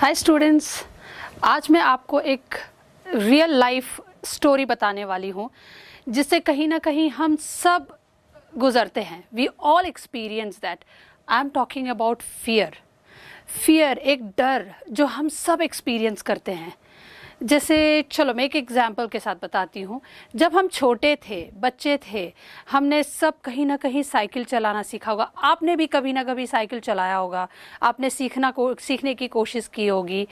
Hi students, आज मैं आपको एक रियल लाइफ स्टोरी बताने वाली हूँ जिससे कहीं ना कहीं हम सब गुजरते हैं। We all experience that. I am talking about fear. Fear एक डर जो हम सब एक्सपीरियंस करते हैं। जैसे चलो मैं एक एग्जाम्पल के साथ बताती हूँ। जब हम छोटे थे, बच्चे थे, हमने सब कहीं ना कहीं साइकिल चलाना सीखा होगा। आपने भी कभी ना कभी साइकिल चलाया होगा। आपने सीखने की कोशिश की होगी।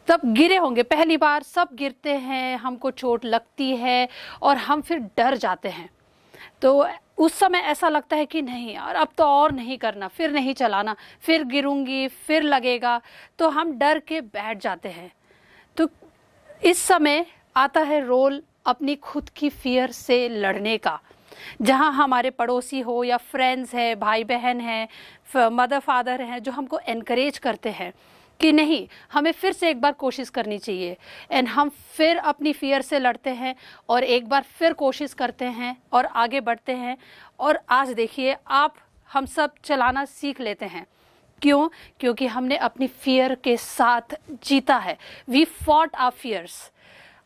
तब गिरे होंगे, पहली बार सब गिरते हैं, हमको चोट लगती है और हम फिर डर जाते हैं। तो उस समय ऐसा लगता है कि नहीं यार, अब तो और नहीं करना, फिर नहीं चलाना, फिर गिरूंगी, फिर लगेगा, तो हम डर के बैठ जाते हैं। तो इस समय आता है रोल अपनी खुद की फियर से लड़ने का। जहाँ हमारे पड़ोसी हो या फ्रेंड्स है, भाई बहन है, मदर फादर हैं, जो हमको एनकरेज करते हैं कि नहीं, हमें फिर से एक बार कोशिश करनी चाहिए। एंड हम फिर अपनी फियर से लड़ते हैं और एक बार फिर कोशिश करते हैं और आगे बढ़ते हैं। और आज देखिए आप, हम सब चलाना सीख लेते हैं। क्यों? क्योंकि हमने अपनी फियर के साथ जीता है। We fought our fears.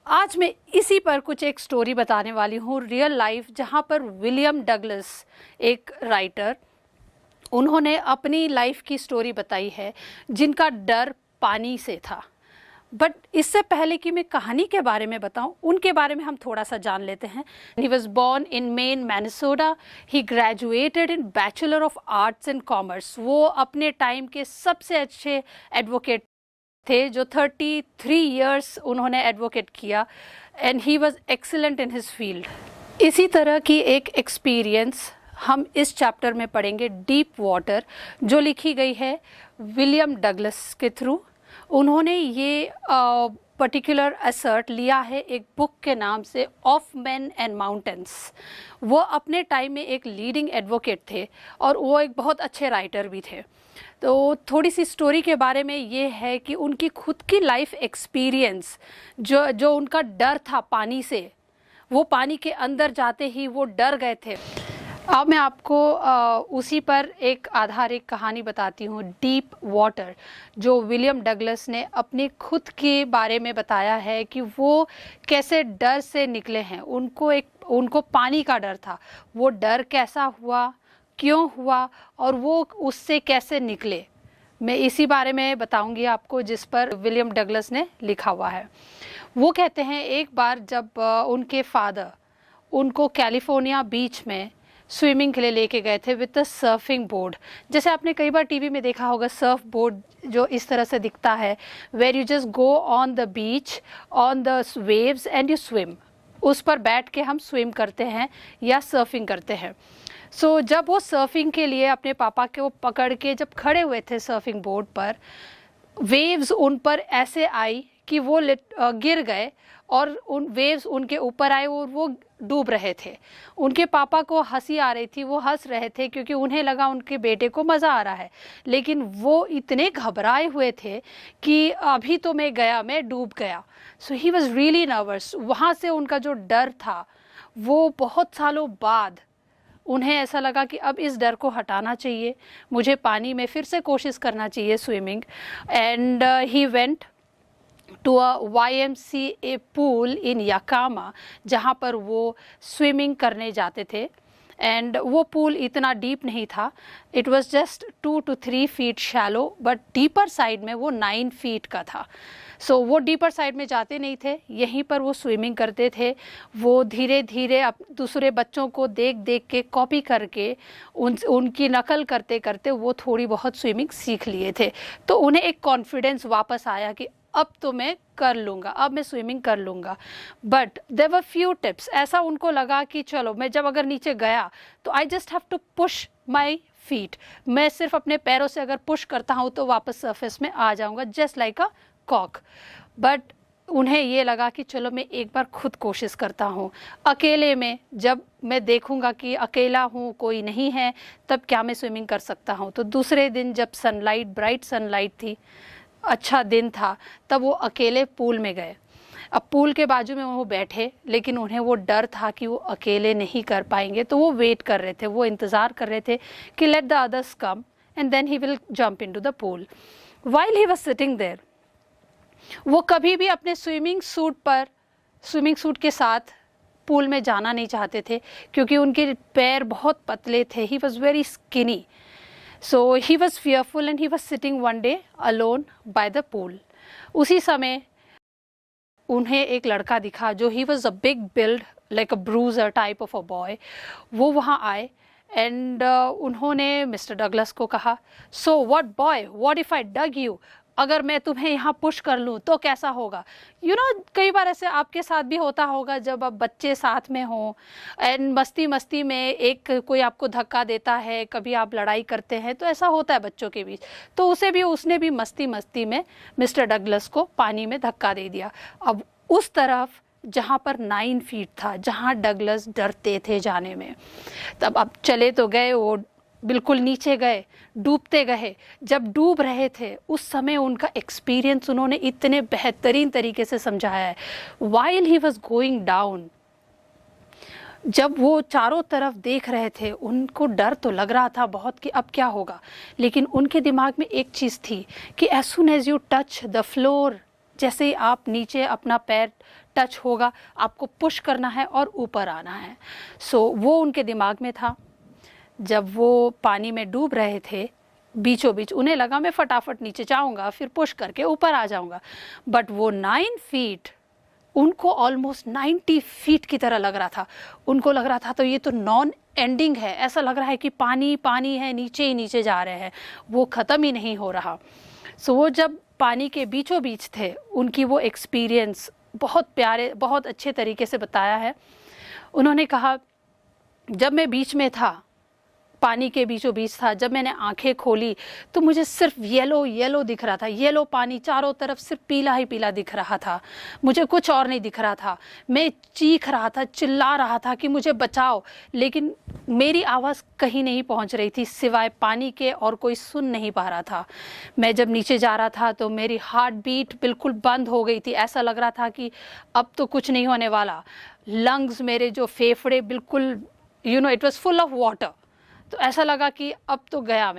आज मैं इसी पर कुछ एक स्टोरी बताने वाली हूँ, रियल लाइफ, जहाँ पर विलियम डगलस, एक राइटर, उन्होंने अपनी लाइफ की स्टोरी बताई है जिनका डर पानी से था। बट इससे पहले कि मैं कहानी के बारे में बताऊं, उनके बारे में हम थोड़ा सा जान लेते हैं। He was born in Maine, Minnesota. He graduated in bachelor of arts and commerce. वो अपने टाइम के सबसे अच्छे एडवोकेट थे, जो 33 ईयर्स उन्होंने एडवोकेट किया। And he was excellent in his field. इसी तरह की एक एक्सपीरियंस हम इस चैप्टर में पढ़ेंगे, डीप वाटर, जो लिखी गई है विलियम डगलस के थ्रू। उन्होंने ये पर्टिकुलर असर्ट लिया है एक बुक के नाम से, ऑफ मैन एंड माउंटेन्स। वो अपने टाइम में एक लीडिंग एडवोकेट थे और वो एक बहुत अच्छे राइटर भी थे। तो थोड़ी सी स्टोरी के बारे में ये है कि उनकी खुद की लाइफ एक्सपीरियंस, जो उनका डर था पानी से, वो पानी के अंदर जाते ही वो डर गए थे। अब मैं आपको उसी पर एक आधारित कहानी बताती हूँ, डीप वाटर, जो विलियम डगलस ने अपने खुद के बारे में बताया है कि वो कैसे डर से निकले हैं। उनको पानी का डर था। वो डर कैसा हुआ, क्यों हुआ और वो उससे कैसे निकले, मैं इसी बारे में बताऊंगी आपको, जिस पर विलियम डगलस ने लिखा हुआ है। वो कहते हैं एक बार जब उनके फादर उनको कैलिफोर्निया बीच में स्विमिंग के लिए लेके गए थे विद अ सर्फिंग बोर्ड। जैसे आपने कई बार टीवी में देखा होगा, सर्फ बोर्ड जो इस तरह से दिखता है, where you just go on the beach on the waves and you swim. उस पर बैठ के हम स्विम करते हैं या सर्फिंग करते हैं। सो जब वो सर्फिंग के लिए अपने पापा के वो पकड़ के जब खड़े हुए थे सर्फिंग बोर्ड पर, वेव्स उन पर ऐसे आई कि वो गिर गए और उन वेव्स उनके ऊपर आए और वो डूब रहे थे। उनके पापा को हंसी आ रही थी, वो हंस रहे थे क्योंकि उन्हें लगा उनके बेटे को मज़ा आ रहा है। लेकिन वो इतने घबराए हुए थे कि अभी तो मैं गया, मैं डूब गया। सो ही वॉज रियली नर्वस। वहाँ से उनका जो डर था, वो बहुत सालों बाद उन्हें ऐसा लगा कि अब इस डर को हटाना चाहिए, मुझे पानी में फिर से कोशिश करना चाहिए, swimming. And he went to a YMCA pool in Yakima, जहाँ पर वो स्विमिंग करने जाते थे। एंड वो पूल इतना डीप नहीं था, it was just 2 to 3 feet shallow, but deeper side में वो 9 फीट का था। सो वो डीपर साइड में जाते नहीं थे, यहीं पर वो स्विमिंग करते थे। वो धीरे धीरे दूसरे बच्चों को देख देख के, कॉपी करके, उनकी नकल करते करते वो थोड़ी बहुत स्विमिंग सीख लिए थे। तो उन्हें एक कॉन्फिडेंस वापस आया कि अब तो मैं कर लूँगा, अब मैं स्विमिंग कर लूँगा। But there were few tips. ऐसा उनको लगा कि चलो, मैं जब अगर नीचे गया तो I just have to push my feet. मैं सिर्फ अपने पैरों से अगर पुश करता हूँ तो वापस सरफेस में आ जाऊँगा, जस्ट लाइक अ कॉक। बट उन्हें ये लगा कि चलो मैं एक बार खुद कोशिश करता हूँ अकेले में। जब मैं देखूँगा कि अकेला हूँ, कोई नहीं है, तब क्या मैं स्विमिंग कर सकता हूँ। तो दूसरे दिन जब सनलाइट, ब्राइट सनलाइट थी, अच्छा दिन था, तब वो अकेले पूल में गए। अब पूल के बाजू में वो बैठे, लेकिन उन्हें वो डर था कि वो अकेले नहीं कर पाएंगे। तो वो वेट कर रहे थे, वो इंतज़ार कर रहे थे कि let the others come and then he will jump into the pool. While he was sitting there, वो कभी भी अपने स्विमिंग सूट के साथ पूल में जाना नहीं चाहते थे क्योंकि उनके पैर बहुत पतले थे. He was very skinny. So he was fearful and he was sitting one day alone by the pool. उसी समय उन्हें एक लड़का दिखा जो he was a big build like a bruiser type of a boy. वो वहाँ आए एंड उन्होंने मिस्टर डगलस को कहा, so what boy, what if I duck you, अगर मैं तुम्हें यहाँ पुश कर लूँ तो कैसा होगा. यू नो कई बार ऐसे आपके साथ भी होता होगा जब आप बच्चे साथ में हों एंड मस्ती मस्ती में एक कोई आपको धक्का देता है, कभी आप लड़ाई करते हैं, तो ऐसा होता है बच्चों के बीच. तो उसने भी मस्ती मस्ती में मिस्टर डगलस को पानी में धक्का दे दिया. अब उस तरफ जहाँ पर 9 फीट था, जहाँ डगलस डरते थे जाने में, तब अब चले तो गए, वो बिल्कुल नीचे गए, डूबते गए. जब डूब रहे थे उस समय उनका एक्सपीरियंस उन्होंने इतने बेहतरीन तरीके से समझाया है. While he was going down, जब वो चारों तरफ देख रहे थे, उनको डर तो लग रहा था बहुत कि अब क्या होगा, लेकिन उनके दिमाग में एक चीज़ थी कि as soon as you touch the floor, जैसे ही आप नीचे अपना पैर टच होगा, आपको पुश करना है और ऊपर आना है. सो वो उनके दिमाग में था. जब वो पानी में डूब रहे थे बीचों बीच, उन्हें लगा मैं फटाफट नीचे जाऊंगा, फिर पुश करके ऊपर आ जाऊंगा. बट वो 9 फीट उनको ऑलमोस्ट 90 फीट की तरह लग रहा था. उनको लग रहा था तो ये तो नॉन एंडिंग है, ऐसा लग रहा है कि पानी पानी है, नीचे ही नीचे जा रहे हैं, वो ख़त्म ही नहीं हो रहा. सो वो जब पानी के बीचों बीच थे, उनकी वो एक्सपीरियंस बहुत प्यारे, बहुत अच्छे तरीके से बताया है. उन्होंने कहा, जब मैं बीच में था, पानी के बीचों बीच था, जब मैंने आंखें खोली तो मुझे सिर्फ येलो दिख रहा था. येलो पानी, चारों तरफ सिर्फ पीला ही पीला दिख रहा था, मुझे कुछ और नहीं दिख रहा था. मैं चीख रहा था, चिल्ला रहा था कि मुझे बचाओ, लेकिन मेरी आवाज़ कहीं नहीं पहुंच रही थी सिवाय पानी के, और कोई सुन नहीं पा रहा था. मैं जब नीचे जा रहा था तो मेरी हार्ट बीट बिल्कुल बंद हो गई थी. ऐसा लग रहा था कि अब तो कुछ नहीं होने वाला. लंग्स, मेरे जो फेफड़े, बिल्कुल it was full of water. तो ऐसा लगा कि अब तो गया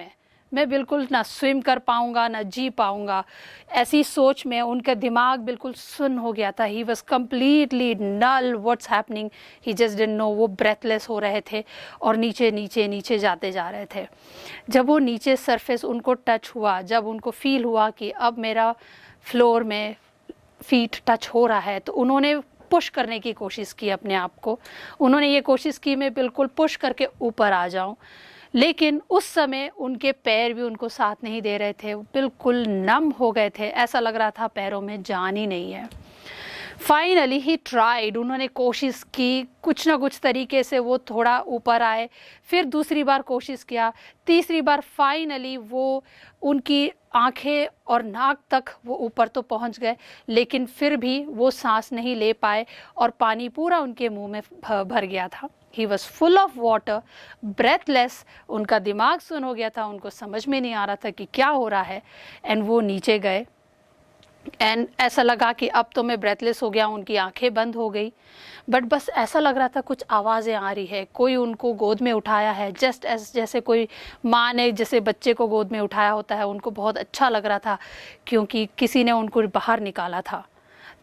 मैं बिल्कुल ना स्विम कर पाऊंगा, ना जी पाऊंगा. ऐसी सोच में उनका दिमाग बिल्कुल सुन्न हो गया था. He was completely null, what's happening, he just didn't know. वो ब्रेथलेस हो रहे थे और नीचे नीचे नीचे जाते जा रहे थे. जब वो नीचे सरफेस उनको टच हुआ, जब उनको फील हुआ कि अब मेरा फ्लोर में फीट टच हो रहा है, तो उन्होंने पुश करने की कोशिश की अपने आप को. उन्होंने ये कोशिश की मैं बिल्कुल पुश करके ऊपर आ जाऊं, लेकिन उस समय उनके पैर भी उनको साथ नहीं दे रहे थे. वो बिल्कुल नम हो गए थे, ऐसा लग रहा था पैरों में जान ही नहीं है. फाइनली ही ट्राइड, उन्होंने कोशिश की, कुछ ना कुछ तरीके से वो थोड़ा ऊपर आए. फिर दूसरी बार कोशिश किया, तीसरी बार फाइनली वो, उनकी आंखें और नाक तक वो ऊपर तो पहुंच गए, लेकिन फिर भी वो सांस नहीं ले पाए और पानी पूरा उनके मुंह में भर गया था. He was full of water, breathless. उनका दिमाग सुन हो गया था, उनको समझ में नहीं आ रहा था कि क्या हो रहा है. एंड वो नीचे गए एंड ऐसा लगा कि अब तो मैं ब्रेथलेस हो गया. उनकी आंखें बंद हो गई, बट बस ऐसा लग रहा था कुछ आवाज़ें आ रही है, कोई उनको गोद में उठाया है, जस्ट एज जैसे कोई माँ ने जैसे बच्चे को गोद में उठाया होता है. उनको बहुत अच्छा लग रहा था क्योंकि किसी ने उनको बाहर निकाला था.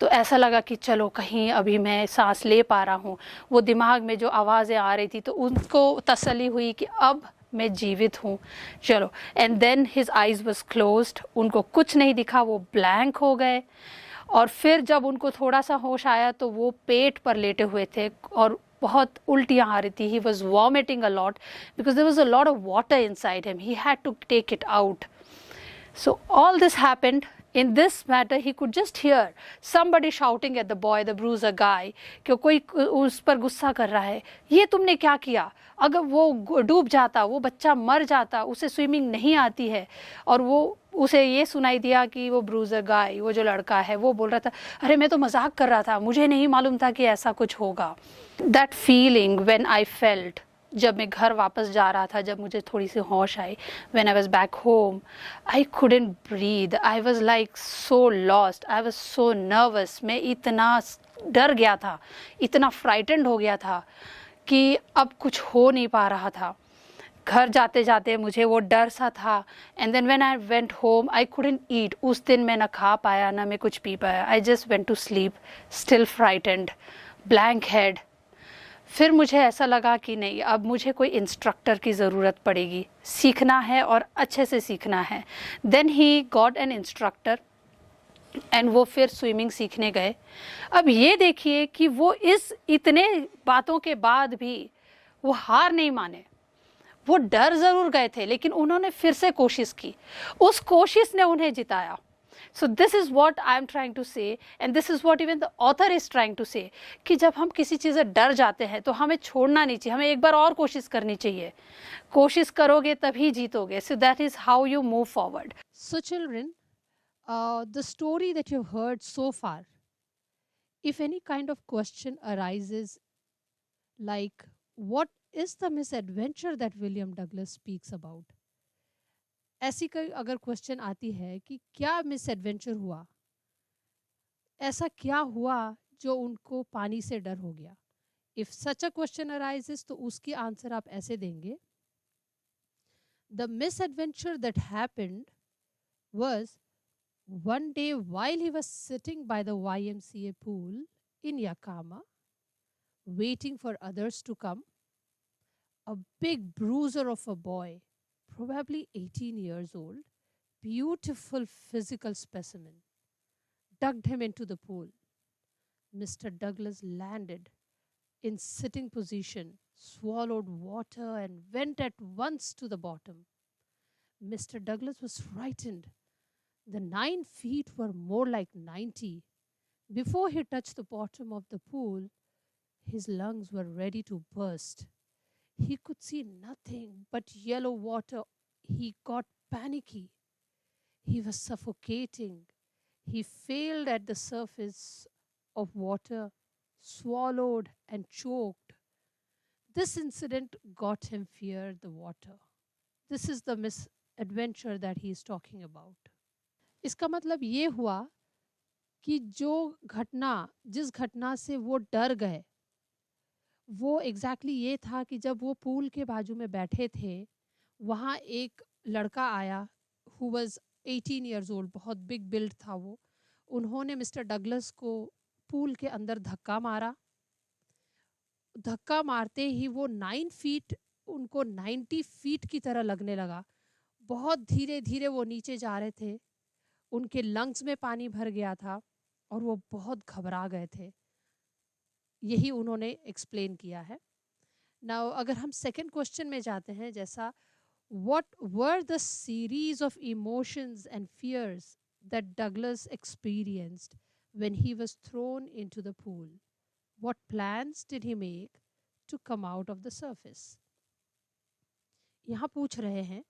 तो ऐसा लगा कि चलो कहीं अभी मैं सांस ले पा रहा हूँ. वो दिमाग में जो आवाज़ें आ रही थी तो उनको तसल्ली हुई कि अब मैं जीवित हूँ, चलो. And then his eyes was closed, उनको कुछ नहीं दिखा, वो ब्लैंक हो गए. और फिर जब उनको थोड़ा सा होश आया तो वो पेट पर लेटे हुए थे और बहुत उल्टियाँ आ रही थी. He was vomiting a lot because there was a lot of water inside him. He had to take it out. So all this happened. In this matter, he could just hear somebody shouting at the boy, the bruiser guy, कि कोई उस पर गुस्सा कर रहा है, ये तुमने क्या किया, अगर वो डूब जाता, वो बच्चा मर जाता, उसे स्विमिंग नहीं आती है. और वो उसे ये सुनाई दिया कि वो ब्रूजर गाय, वो जो लड़का है, वो बोल रहा था, अरे मैं तो मजाक कर रहा था, मुझे नहीं मालूम था कि ऐसा कुछ होगा. That feeling when I felt, जब मैं घर वापस जा रहा था, जब मुझे थोड़ी सी होश आई, when I was back home, I couldn't breathe. I was like so lost. I was so nervous. मैं इतना डर गया था, इतना फ्राइटेंड हो गया था कि अब कुछ हो नहीं पा रहा था. घर जाते जाते मुझे वो डर सा था. And then when I went home I couldn't eat. उस दिन मैं ना खा पाया ना मैं कुछ पी पाया. I just went to sleep still frightened, blank head. फिर मुझे ऐसा लगा कि नहीं, अब मुझे कोई इंस्ट्रक्टर की ज़रूरत पड़ेगी, सीखना है और अच्छे से सीखना है. Then he got an instructor and वो फिर स्विमिंग सीखने गए. अब ये देखिए कि वो इस इतने बातों के बाद भी वो हार नहीं माने. वो डर ज़रूर गए थे लेकिन उन्होंने फिर से कोशिश की. उस कोशिश ने उन्हें जिताया. So this is what I am trying to say and this is what even the author is trying to say कि जब हम किसी चीज़ से डर जाते हैं तो हमें छोड़ना नहीं चाहिए, हमें एक बार और कोशिश करनी चाहिए. कोशिश करोगे तभी जीतोगे. So that is how you move forward. So, children, the story that you've heard so far, if any kind of question arises, like what is the misadventure that William Douglas speaks about? ऐसी कोई अगर question आती है कि क्या misadventure हुआ, ऐसा क्या हुआ जो उनको पानी से डर हो गया, if such a question arises तो उसकी आंसर आप ऐसे देंगे, the misadventure that happened was one day while he was sitting by the YMCA pool in Yakama waiting for others to come, a big bruiser of a boy, probably 18 years old, beautiful physical specimen, tugged him into the pool. Mr. Douglas landed in sitting position, swallowed water, and went at once to the bottom. Mr. Douglas was frightened. The 9 feet were more like 90. Before he touched the bottom of the pool, his lungs were ready to burst. He could see nothing but yellow water. He got panicky. He was suffocating. He failed at the surface of water, swallowed, and choked. This incident got him fear the water. This is the misadventure that he is talking about. इसका मतलब ये हुआ कि जो घटना जिस घटना से वो डर गए वो एग्जैक्टली ये था कि जब वो पूल के बाजू में बैठे थे वहाँ एक लड़का आया हु वाज 18 इयर्स ओल्ड, बहुत बिग बिल्ड था वो. उन्होंने मिस्टर डगलस को पूल के अंदर धक्का मारा. धक्का मारते ही वो 9 फीट उनको 90 फीट की तरह लगने लगा. बहुत धीरे धीरे वो नीचे जा रहे थे. उनके लंग्स में पानी भर गया था और वो बहुत घबरा गए थे. यही उन्होंने एक्सप्लेन किया है. नाउ अगर हम सेकंड क्वेश्चन में जाते हैं, जैसा what were the series of emotions and fears that Douglas experienced when he was thrown into the pool? What plans did he make to come out of the surface? यहाँ पूछ रहे हैं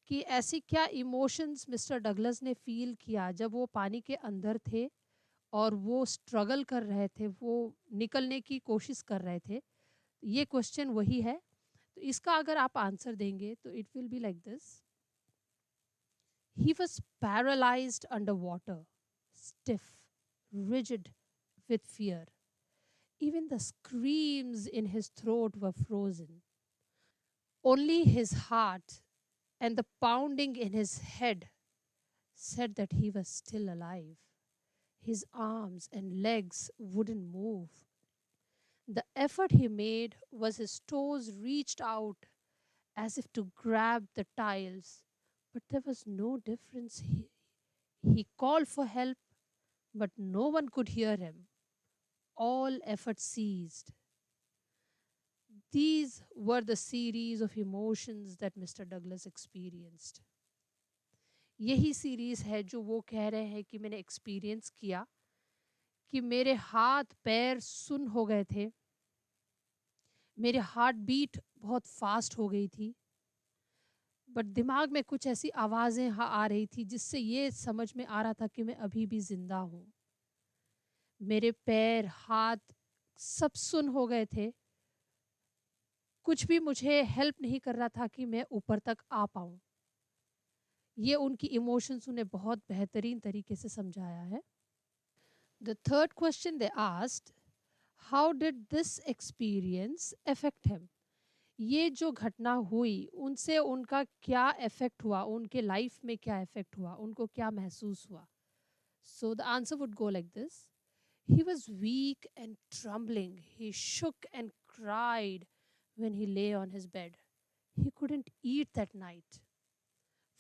कि ऐसी क्या इमोशंस मिस्टर डगलस ने feel किया जब वो पानी के अंदर थे और वो स्ट्रगल कर रहे थे, वो निकलने की कोशिश कर रहे थे. ये क्वेश्चन वही है. तो इसका अगर आप आंसर देंगे तो it will be like this. He was paralyzed underwater, stiff, rigid with fear. Even the screams in his throat were frozen. Only his heart and the pounding in his head said that he was still alive. His arms and legs wouldn't move. The effort he made was his toes reached out as if to grab the tiles, but there was no difference. He called for help, but no one could hear him. All effort ceased. These were the series of emotions that Mr. Douglas experienced. यही series है जो वो कह रहे हैं कि मैंने experience किया कि मेरे हाथ पैर सुन्न हो गए थे, मेरे हार्ट बीट बहुत फास्ट हो गई थी, बट दिमाग में कुछ ऐसी आवाज़ें आ रही थी जिससे ये समझ में आ रहा था कि मैं अभी भी ज़िंदा हूँ. मेरे पैर हाथ सब सुन्न हो गए थे. कुछ भी मुझे हेल्प नहीं कर रहा था कि मैं ऊपर तक आ पाऊँ. ये उनकी इमोशंस उन्हें बहुत बेहतरीन तरीके से समझाया है. The third question they asked, how did this experience affect him? ये जो घटना हुई उनसे उनका क्या इफ़ेक्ट हुआ, उनके लाइफ में क्या इफ़ेक्ट हुआ, उनको क्या महसूस हुआ? So the answer would go like this. He was weak and trembling. He shook and cried when he lay on his bed. He couldn't eat that night.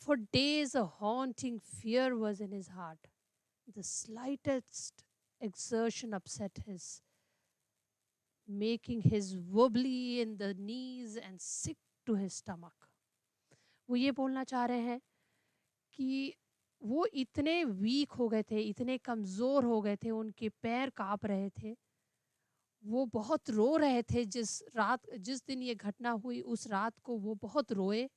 For days, a haunting fear was in his heart. The slightest exertion upset his, making his wobbly in the knees and sick to his stomach. वो ये बोलना चाह रहे हैं कि वो इतने week हो गए थे, इतने कमज़ोर हो गए थे, उनके पैर काँप रहे थे। वो बहुत रो रहे थे जिस दिन ये घटना हुई उस रात को वो बहुत रोए।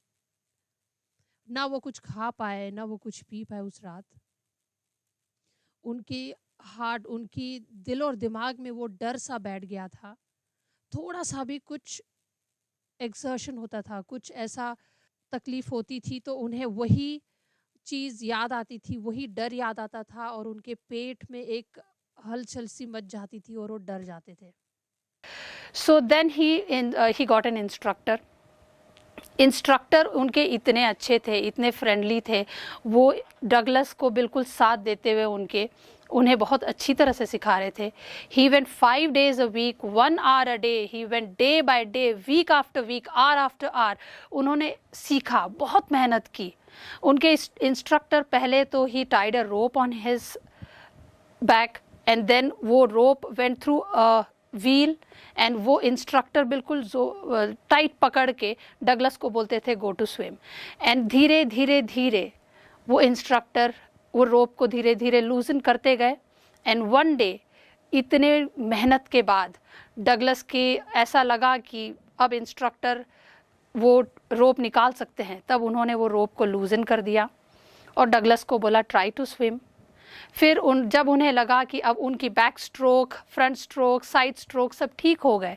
ना वो कुछ खा पाए, ना वो कुछ पी पाए उस रात। उनकी दिल और दिमाग में वो डर सा बैठ गया था। थोड़ा-सा भी कुछ एक्सर्शन होता था, कुछ ऐसा तकलीफ़ होती थी तो उन्हें वही चीज़ याद आती थी, वही डर याद आता था और उनके पेट में एक हलचल सी मच जाती थी और वो डर जाते थे। So then he got an instructor. Instructor उनके इतने अच्छे थे, इतने फ्रेंडली थे, वो डगलस को बिल्कुल साथ देते हुए उन्हें बहुत अच्छी तरह से सिखा रहे थे। He went 5 days a week, 1 hour a day, he went day by day, week after week, hour after hour. उन्होंने सीखा, बहुत मेहनत की। उनके इंस्ट्रक्टर पहले तो he tied a rope on his back and then वो rope went through a wheel and वो इंस्ट्रक्टर बिल्कुल टाइट पकड़ के डगलस को बोलते थे गो टू स्विम। एंड धीरे धीरे धीरे वो इंस्ट्रक्टर वो रोप को धीरे धीरे लूजन करते गए एंड वन डे इतने मेहनत के बाद डगलस के ऐसा लगा कि अब इंस्ट्रक्टर वो रोप निकाल सकते हैं, तब उन्होंने वो रोप को लूजन कर दिया और डगलस को बोला ट्राई टू स्विम। फिर जब उन्हें लगा कि अब उनकी back stroke, front stroke, side stroke सब ठीक हो गए।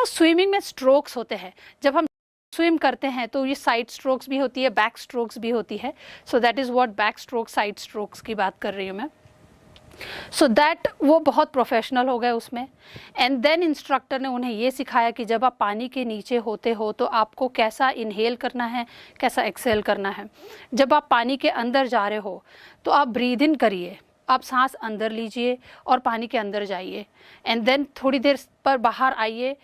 स्विमिंग में स्ट्रोक्स होते हैं। जब हम स्विम करते हैं तो ये साइड स्ट्रोक्स भी होती है, बैक स्ट्रोक्स भी होती है। सो that is what back stroke, side strokes की बात कर रही हूँ मैं। सो दैट वो बहुत प्रोफेशनल हो गए उसमें। एंड देन इंस्ट्रक्टर ने उन्हें ये सिखाया कि जब आप पानी के नीचे होते हो तो आपको कैसा इनहेल करना है, कैसा एक्सेल करना है। जब आप पानी के अंदर जा रहे हो तो आप ब्रीद इन करिए, आप सांस अंदर लीजिए और पानी के अंदर जाइए एंड देन थोड़ी देर पर बाहर आइए,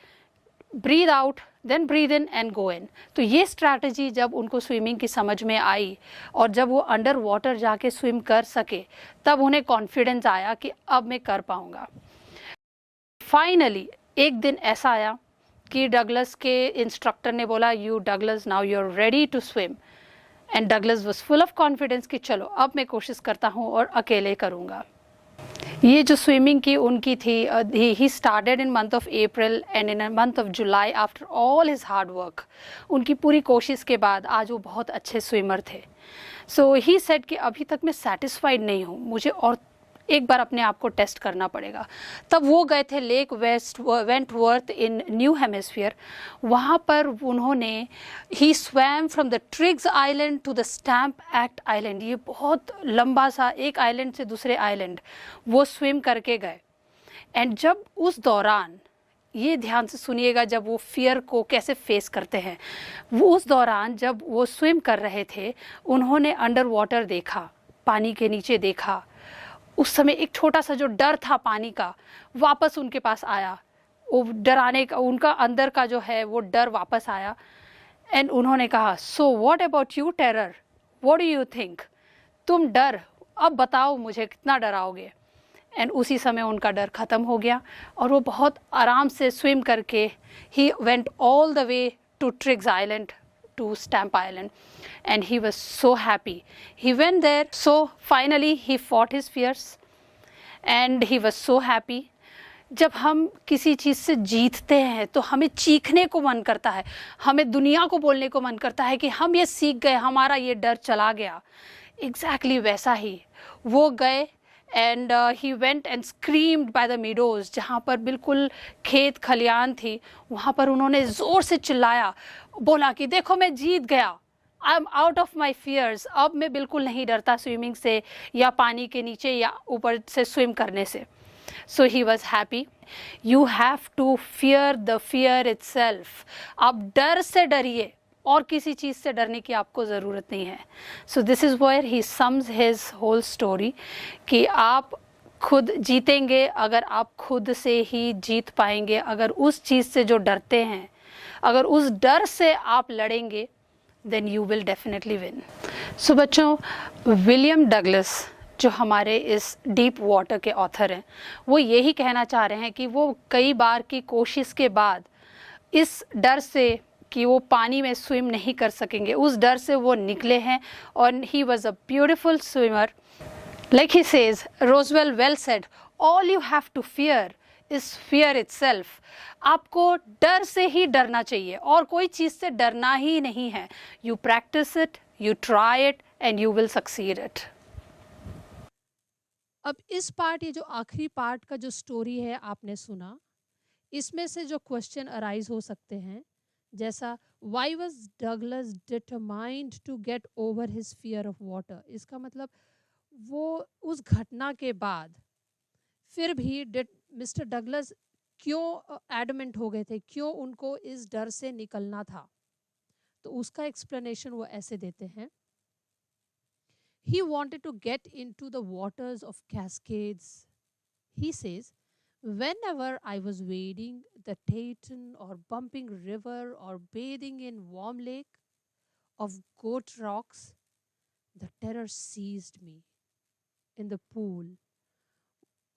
breathe out, then breathe in and go in. तो ये स्ट्रैटेजी जब उनको स्विमिंग की समझ में आई और जब वो अंडर वाटर जाके स्विम कर सके तब उन्हें कॉन्फिडेंस आया कि अब मैं कर पाऊँगा। फाइनली एक दिन ऐसा आया कि डगलस के इंस्ट्रक्टर ने बोला you Douglas now you are ready to swim and Douglas was full of confidence कि चलो अब मैं कोशिश करता हूँ और अकेले करूँगा। ये जो स्विमिंग की उनकी थी, he started in month of April and in month of July after all his hard work. उनकी पूरी कोशिश के बाद आज वो बहुत अच्छे स्विमर थे। सो ही सेड कि अभी तक मैं सेटिस्फाइड नहीं हूँ, मुझे और एक बार अपने आप को टेस्ट करना पड़ेगा। तब वो गए थे Lake Wentworth in New Hemisphere. वहाँ पर उन्होंने he swam from the Triggs Island to the Stamp Act Island. ये बहुत लंबा सा एक आइलैंड से दूसरे आइलैंड वो स्विम करके गए। एंड जब उस दौरान, ये ध्यान से सुनिएगा जब वो फियर को कैसे फेस करते हैं, वो उस दौरान जब वो स्विम कर रहे थे उन्होंने अंडर वाटर देखा, पानी के नीचे देखा। उस समय एक छोटा सा जो डर था पानी का वापस उनके पास आया, वो डराने का उनका अंदर का जो है वो डर वापस आया। एंड उन्होंने कहा so what about you terror, what do you think, तुम डर अब बताओ मुझे कितना डराओगे। एंड उसी समय उनका डर ख़त्म हो गया और वो बहुत आराम से स्विम करके he went all the way to Triggs Island to Stamp Island and he was so happy. He went there, so finally he fought his fears and he was so happy. जब हम किसी चीज़ से जीतते हैं तो हमें चीखने को मन करता है, हमें दुनिया को बोलने को मन करता है कि हम ये सीख गए, हमारा ये डर चला गया। एग्जैक्टली वैसा ही वो गए and he went and screamed by the meadows, जहाँ पर बिल्कुल खेत खलियान थी, वहाँ पर उन्होंने ज़ोर से चिल्लाया, बोला कि देखो मैं जीत गया, I am out of my fears, अब मैं बिल्कुल नहीं डरता स्विमिंग से या पानी के नीचे या ऊपर से स्विम करने से। So he was happy. You have to fear the fear itself. आप डर से डरिए, और किसी चीज़ से डरने की आपको ज़रूरत नहीं है. So this is where he sums his whole story कि आप खुद जीतेंगे अगर आप खुद से ही जीत पाएंगे. अगर उस चीज़ से जो डरते हैं, अगर उस डर से आप लड़ेंगे, then you will definitely win. So बच्चों, विलियम डगलस जो हमारे इस डीप वाटर के ऑथर हैं, वो यही कहना चाह रहे हैं कि वो कई बार की कोशिश के बाद इस डर से कि वो पानी में स्विम नहीं कर सकेंगे, उस डर से वो निकले हैं. और ही was a beautiful swimmer. Like he says, Roswell well said, all you have to fear is fear itself. आपको डर से ही डरना चाहिए, और कोई चीज़ से डरना ही नहीं है. You practice it, you try it, and you will succeed it. अब इस पार्ट, ये जो आखिरी पार्ट का जो स्टोरी है आपने सुना, इसमें से जो क्वेश्चन अराइज हो सकते हैं, जैसा why was Douglas determined to get over his fear of water. इसका मतलब वो उस घटना के बाद फिर भी मिस्टर डगलस क्यों एडमेंट हो गए थे, क्यों उनको इस डर से निकलना था. तो उसका एक्सप्लेनेशन वो ऐसे देते हैं. He wanted to get into the waters of Cascades. He says, whenever I was wading the Taton or bumping river or bathing in warm lake of goat rocks, the terror seized me. In the pool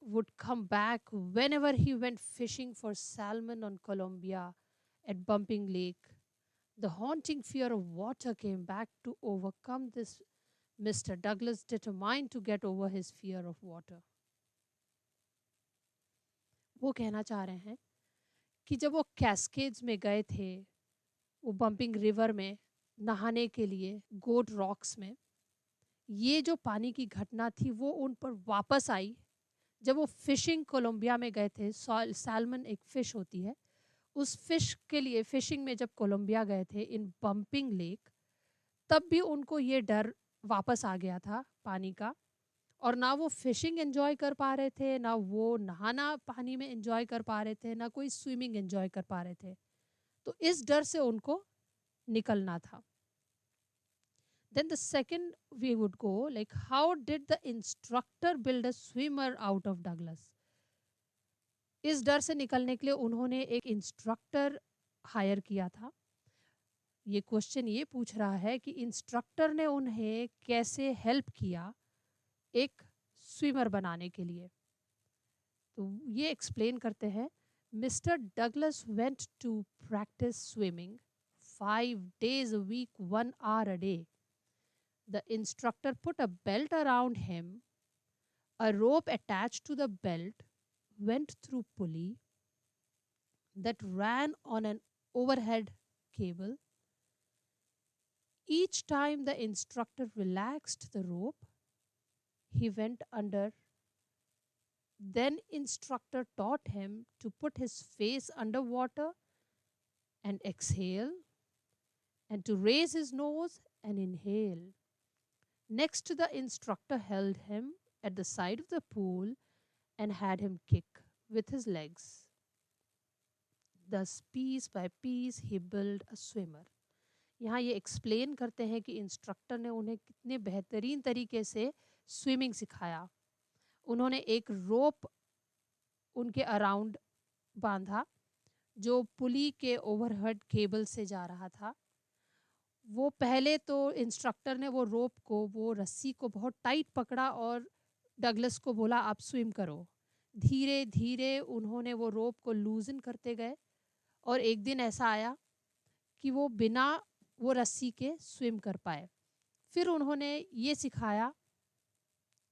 would come back whenever he went fishing for salmon on Columbia at Bumping Lake. The haunting fear of water came back to overcome this Mr. Douglas, determined to get over his fear of water. वो कहना चाह रहे हैं कि जब वो cascades में गए थे, वो बम्पिंग रिवर में नहाने के लिए गोट रॉक्स में, ये जो पानी की घटना थी वो उन पर वापस आई जब वो फिशिंग कोलंबिया में गए थे. सैल्मन एक फ़िश होती है, उस फिश के लिए फिशिंग में जब कोलंबिया गए थे इन बम्पिंग लेक, तब भी उनको ये डर वापस आ गया था पानी का. और ना वो फिशिंग एंजॉय कर पा रहे थे, ना वो नहाना पानी में एंजॉय कर पा रहे थे, ना कोई स्विमिंग एंजॉय कर पा रहे थे. तो इस डर से उनको निकलना था. Then the second we would go, like how did the instructor build a swimmer out of Douglas? इस डर से निकलने के लिए उन्होंने एक इंस्ट्रक्टर हायर किया था. ये क्वेश्चन ये पूछ रहा है कि इंस्ट्रक्टर ने उन्हें कैसे हेल्प किया एक स्विमर बनाने के लिए. तो ये एक्सप्लेन करते हैं. Mister Douglas went to practice swimming 5 days a week, 1 hour a day. The instructor put a belt around him. A rope attached to the belt went through pulley that ran on an overhead cable. Each time the instructor relaxed the rope, he went under. Then instructor taught him to put his face underwater and exhale, and to raise his nose and inhale. Next, the instructor held him at the side of the pool and had him kick with his legs. Thus, piece by piece, he built a swimmer. यहाँ ये explain करते हैं कि instructor ने उन्हें कितने बेहतरीन तरीके से स्विमिंग सिखाया. उन्होंने एक रोप उनके अराउंड बांधा जो पुली के ओवरहेड केबल से जा रहा था. वो पहले तो इंस्ट्रक्टर ने वो रोप को, वो रस्सी को बहुत टाइट पकड़ा और डगलस को बोला आप स्विम करो. धीरे धीरे उन्होंने वो रोप को लूजन करते गए और एक दिन ऐसा आया कि वो बिना वो रस्सी के स्विम कर पाए. फिर उन्होंने ये सिखाया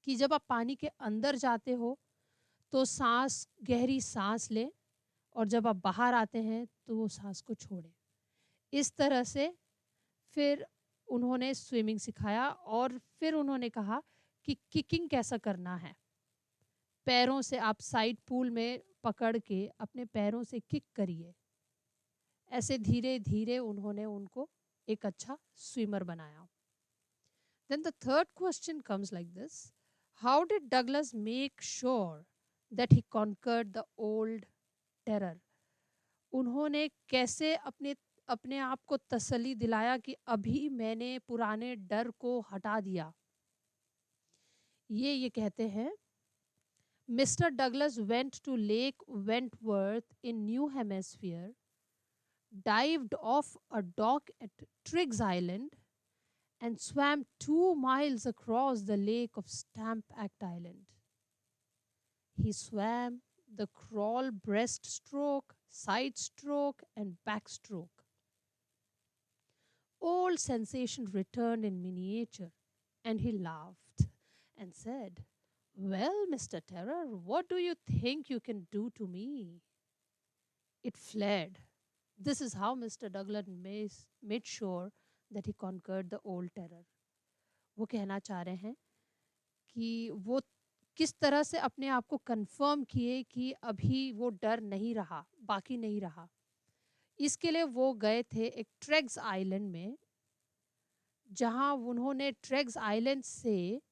कि जब आप पानी के अंदर जाते हो तो सांस, गहरी सांस लें, और जब आप बाहर आते हैं तो वो सांस को छोड़ें. इस तरह से फिर उन्होंने स्विमिंग सिखाया. और फिर उन्होंने कहा कि किकिंग कैसा करना है. पैरों से आप साइड पूल में पकड़ के अपने पैरों से किक करिए. ऐसे धीरे धीरे उन्होंने उनको एक अच्छा स्विमर बनाया. Then the third question comes like this. How did Douglas make sure that he conquered the old terror. उन्होंने कैसे अपने अपने आप को तसल्ली दिलाया कि अभी मैंने पुराने डर को हटा दिया। ये कहते हैं, Mister Douglas went to Lake Wentworth in New Hemisphere, dived off a dock at Triggs Island, and swam 2 miles across the lake of Stamp Act Island. He swam the crawl breaststroke, side stroke, and backstroke. Old sensation returned in miniature, and he laughed and said, "Well, Mr. Terror, what do you think you can do to me?" It fled. This is how Mr. Douglas made sure that he conquered the old terror. वो कहना चाह रहे हैं कि वो किस तरह से अपने आप को कंफर्म किए कि अभी वो डर नहीं रहा, बाकी नहीं रहा। इसके लिए वो गए थे एक ट्रेग्स आइलैंड में, जहां उन्होंने ट्रेग्स आइलैंड से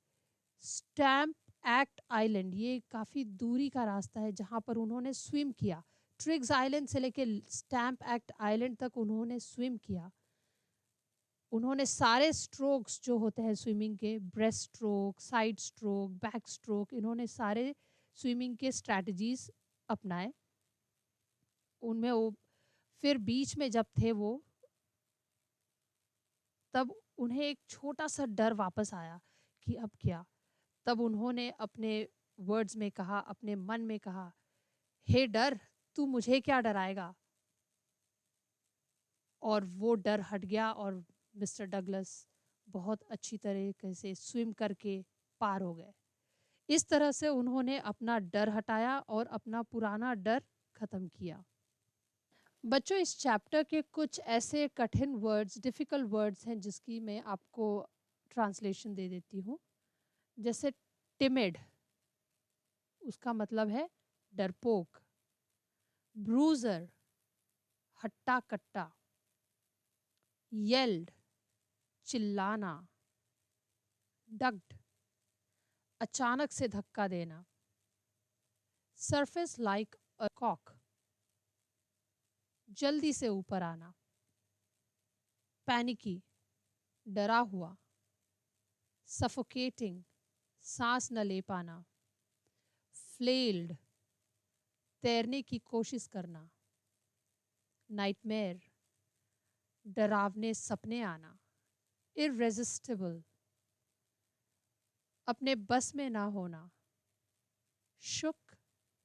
स्टैम्प एक्ट आइलैंड, ये काफ़ी दूरी का रास्ता है, जहां पर उन्होंने स्विम किया। ट्रिग्स आइलैंड से लेके स्टैम्प एक्ट आइलैंड तक उन्होंने स्विम किया। उन्होंने सारे स्ट्रोक्स जो होते हैं स्विमिंग के, breast stroke, side stroke, back stroke, इन्होंने सारे स्विमिंग के स्ट्रैटेजीज अपनाए। उनमें वो फिर बीच में जब थे वो, तब उन्हें एक छोटा सा डर वापस आया कि अब क्या। तब उन्होंने अपने वर्ड्स में कहा, अपने मन में कहा, हे डर, तू मुझे क्या डराएगा। और वो डर हट गया और मिस्टर डगलस बहुत अच्छी तरीके से स्विम करके पार हो गए। इस तरह से उन्होंने अपना डर हटाया और अपना पुराना डर खत्म किया। बच्चों, इस चैप्टर के कुछ ऐसे कठिन वर्ड्स, डिफ़िकल्ट वर्ड्स हैं जिसकी मैं आपको ट्रांसलेशन दे देती हूँ। जैसे टिमिड, उसका मतलब है डरपोक। ब्रूजर, हट्टा कट्टा। येल्ड, चिल्लाना। डग्ड, अचानक से धक्का देना। सरफेस लाइक अ कॉक, जल्दी से ऊपर आना। पैनिकी, डरा हुआ। सफोकेटिंग, सांस न ले पाना। फ्लेल्ड, तैरने की कोशिश करना। नाइटमेयर, डरावने सपने आना। इररेजिस्टिबल, अपने बस में ना होना। शुक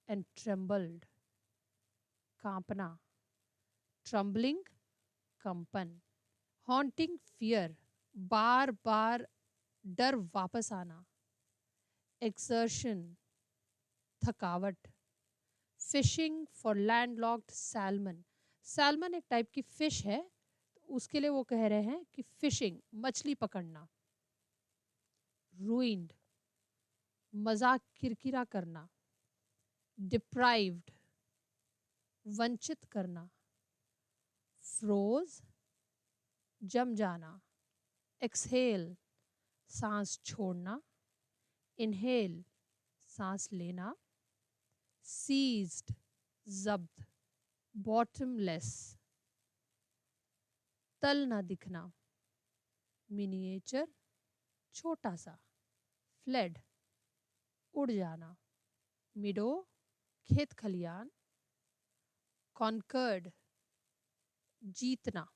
एंड ट्रेम्बल्ड, कांपना। ट्रम्बलिंग, कंपन। हॉन्टिंग फियर, बार बार डर वापस आना। एक्सर्शन, थकावट। Fishing for landlocked salmon, salmon एक टाइप की फिश है, तो उसके लिए वो कह रहे हैं कि फिशिंग, मछली पकड़ना। रूइंड, मजाक किरकिरा करना। डिप्राइव्ड, वंचित करना। फ्रोज, जम जाना। एक्सहेल, सांस छोड़ना। इनहेल, सांस लेना। सीज्ड, जब्त। बॉटमलेस, तल ना दिखना। मिनिएचर, छोटा सा। फ्लेड, उड़ जाना। मिडो, खेत खलियान। कॉन्कर्ड, जीतना।